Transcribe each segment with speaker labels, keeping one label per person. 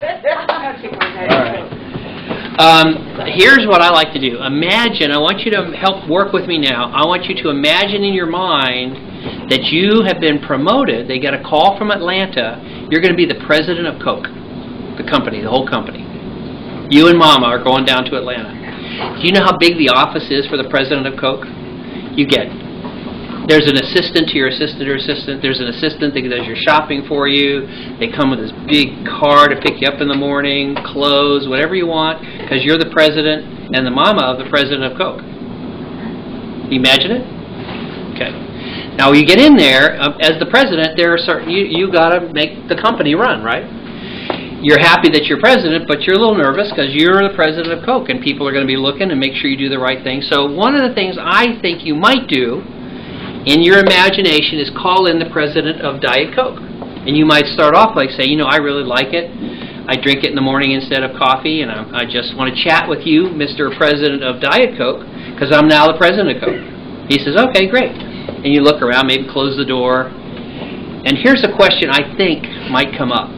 Speaker 1: Here's what I like to do. Imagine, I want you to help work with me now. I want you to imagine in your mind that you have been promoted. They get a call from Atlanta. You're going to be the president of Coke, the company, the whole company. You and Mama are going down to Atlanta. Do you know how big the office is for the president of Coke? You get, there's an assistant to your assistant or assistant. There's an assistant that does your shopping for you. They come with this big car to pick you up in the morning, clothes, whatever you want, because you're the president and the mama of the president of Coke. You imagine it? Okay. Now you get in there, as the president, there are certain, you got to make the company run, right? You're happy that you're president, but you're a little nervous because you're the president of Coke and people are going to be looking and make sure you do the right thing. So one of the things I think you might do in your imagination is call in the president of Diet Coke. And you might start off like say, you know, I really like it. I drink it in the morning instead of coffee, and I just want to chat with you, Mr. President of Diet Coke, because I'm now the president of Coke. He says, okay, great. And you look around, maybe close the door. And here's a question I think might come up.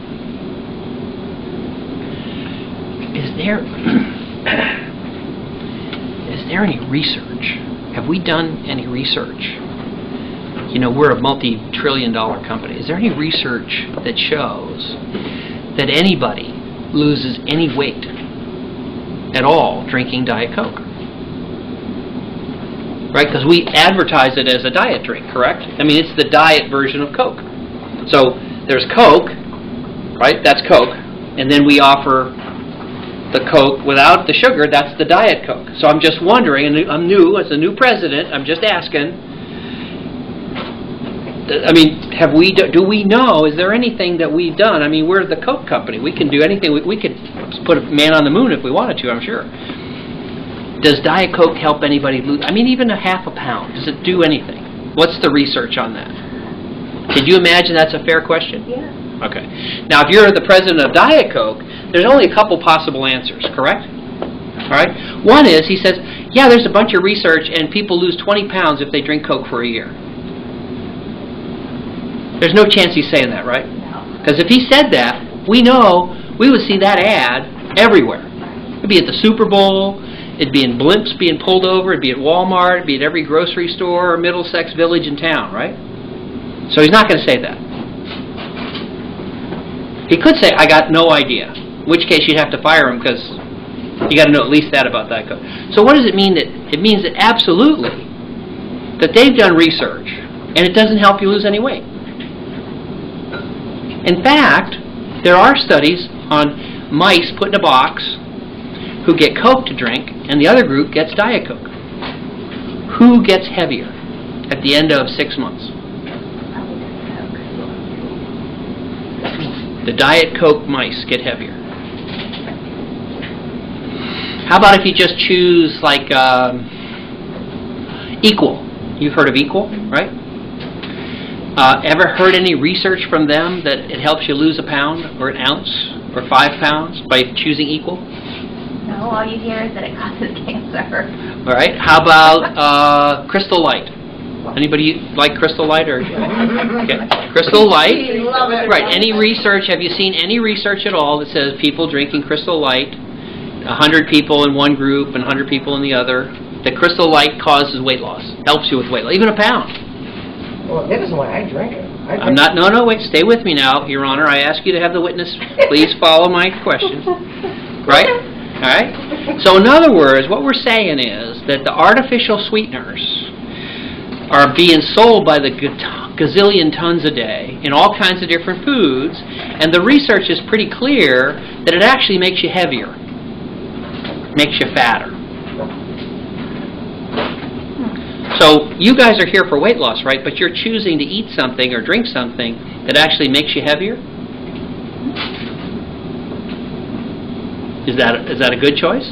Speaker 1: Is there any research? Have we done any research? You know, we're a multi-trillion-dollar company. Is there any research that shows that anybody loses any weight at all drinking Diet Coke? Right? Because we advertise it as a diet drink, correct? I mean, it's the diet version of Coke. So there's Coke, right? That's Coke. And then we offer the Coke without the sugar. That's the Diet Coke. So I'm just wondering, and I'm new, as a new president, I'm just asking, I mean, do we know, is there anything that we've done? I mean, we're the Coke company. We can do anything. We could put a man on the moon if we wanted to, I'm sure. Does Diet Coke help anybody lose? I mean, even a half a pound. Does it do anything? What's the research on that? Did you imagine that's a fair question?
Speaker 2: Yeah.
Speaker 1: Okay. Now, if you're the president of Diet Coke, there's only a couple possible answers, correct? All right. One is, he says, yeah, there's a bunch of research, and people lose 20 pounds if they drink Coke for a year. There's no chance he's saying that, right?
Speaker 2: No.
Speaker 1: Because if he said that, we know we would see that ad everywhere. It'd be at the Super Bowl. It'd be in blimps being pulled over. It'd be at Walmart. It'd be at every grocery store or Middlesex village in town, right? So he's not going to say that. He could say, I got no idea. In which case you'd have to fire him because you got to know at least that about Diet Coke. So what does it mean? It means that absolutely that they've done research and it doesn't help you lose any weight. In fact, there are studies on mice put in a box who get Coke to drink and the other group gets Diet Coke. Who gets heavier at the end of 6 months? The Diet Coke mice get heavier. How about if you just choose like Equal? You've heard of Equal, right? Ever heard any research from them that it helps you lose a pound or an ounce or 5 pounds by choosing Equal?
Speaker 2: No, all you hear is that it causes cancer.
Speaker 1: All right. How about Crystal Light? Anybody like Crystal Light or? Okay. Crystal Light. Right. Any research? Have you seen any research at all that says people drinking Crystal Light, 100 people in one group and 100 people in the other, that Crystal Light causes weight loss, helps you with weight loss, even a pound?
Speaker 3: Well, that isn't why I drink it.
Speaker 1: I'm not. No. Wait. Stay with me now, Your Honor. I ask you to have the witness. Please follow my questions. Right. All right. So in other words, what we're saying is that the artificial sweeteners are being sold by the gazillion tons a day in all kinds of different foods, and the research is pretty clear that it actually makes you heavier, makes you fatter. So you guys are here for weight loss, right? But you're choosing to eat something or drink something that actually makes you heavier? Is that a good choice?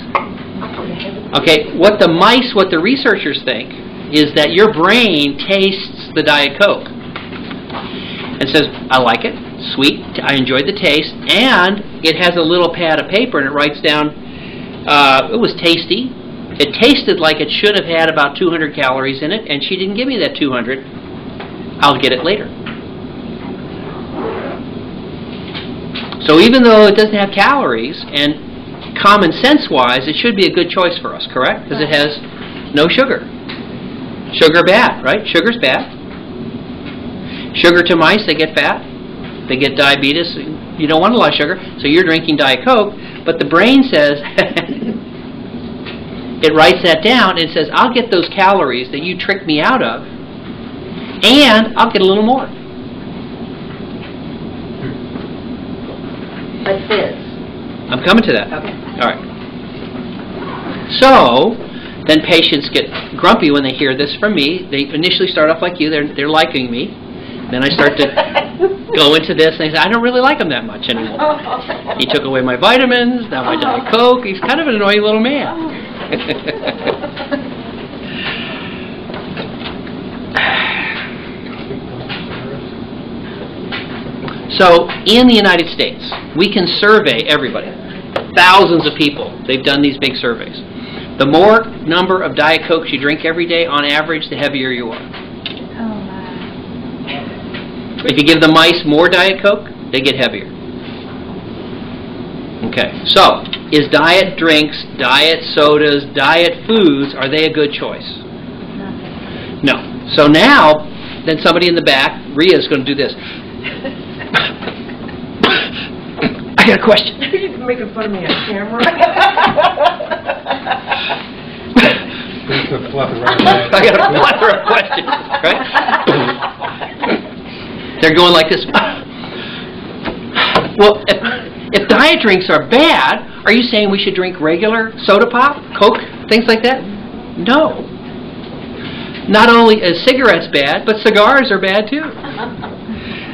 Speaker 1: Okay, what the researchers think is that your brain tastes the Diet Coke and says, I like it, sweet, I enjoyed the taste, and it has a little pad of paper and it writes down, it was tasty, it tasted like it should have had about 200 calories in it, and she didn't give me that 200, I'll get it later. So even though it doesn't have calories, and common sense-wise, it should be a good choice for us, correct? Because it has no sugar. Sugar bad, right? Sugar's bad. Sugar to mice, they get fat. They get diabetes. You don't want a lot of sugar, so you're drinking Diet Coke. But the brain says, it writes that down and says, I'll get those calories that you tricked me out of, and I'll get a little more.
Speaker 3: But fizz.
Speaker 1: I'm coming to that.
Speaker 3: Okay.
Speaker 1: All right. So, then patients get grumpy when they hear this from me. They initially start off like you. They're liking me. Then I start to go into this, and they say, I don't really like him that much anymore. He took away my vitamins, now my Diet Coke. He's kind of an annoying little man. So, in the United States, we can survey everybody. Thousands of people. They've done these big surveys. The more number of Diet Cokes you drink every day, on average, the heavier you are. If you give the mice more Diet Coke, they get heavier. Okay, so is diet drinks, diet sodas, diet foods, are they a good choice? No. So now, then somebody in the back, Rhea, is going to do this. I got a question.
Speaker 3: You're making fun of me on camera.
Speaker 1: I got a plethora of questions, right? They're going like this. Well, if diet drinks are bad, are you saying we should drink regular soda pop, Coke, things like that? No. Not only is cigarettes bad, but cigars are bad too.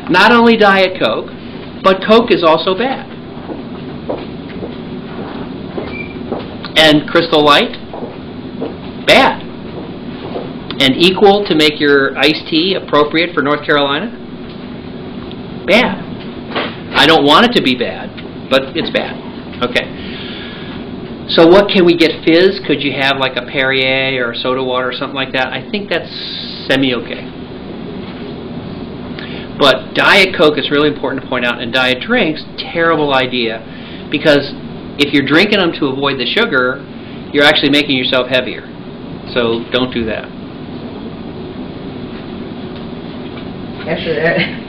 Speaker 1: Not only Diet Coke, but Coke is also bad. And Crystal Light, bad. And Equal to make your iced tea appropriate for North Carolina, bad. I don't want it to be bad, but it's bad. Okay. So what can we get fizz? Could you have like a Perrier or soda water or something like that? I think that's semi-okay. But Diet Coke is really important to point out, and diet drinks, terrible idea. Because if you're drinking them to avoid the sugar, you're actually making yourself heavier. So don't do that.
Speaker 3: After that.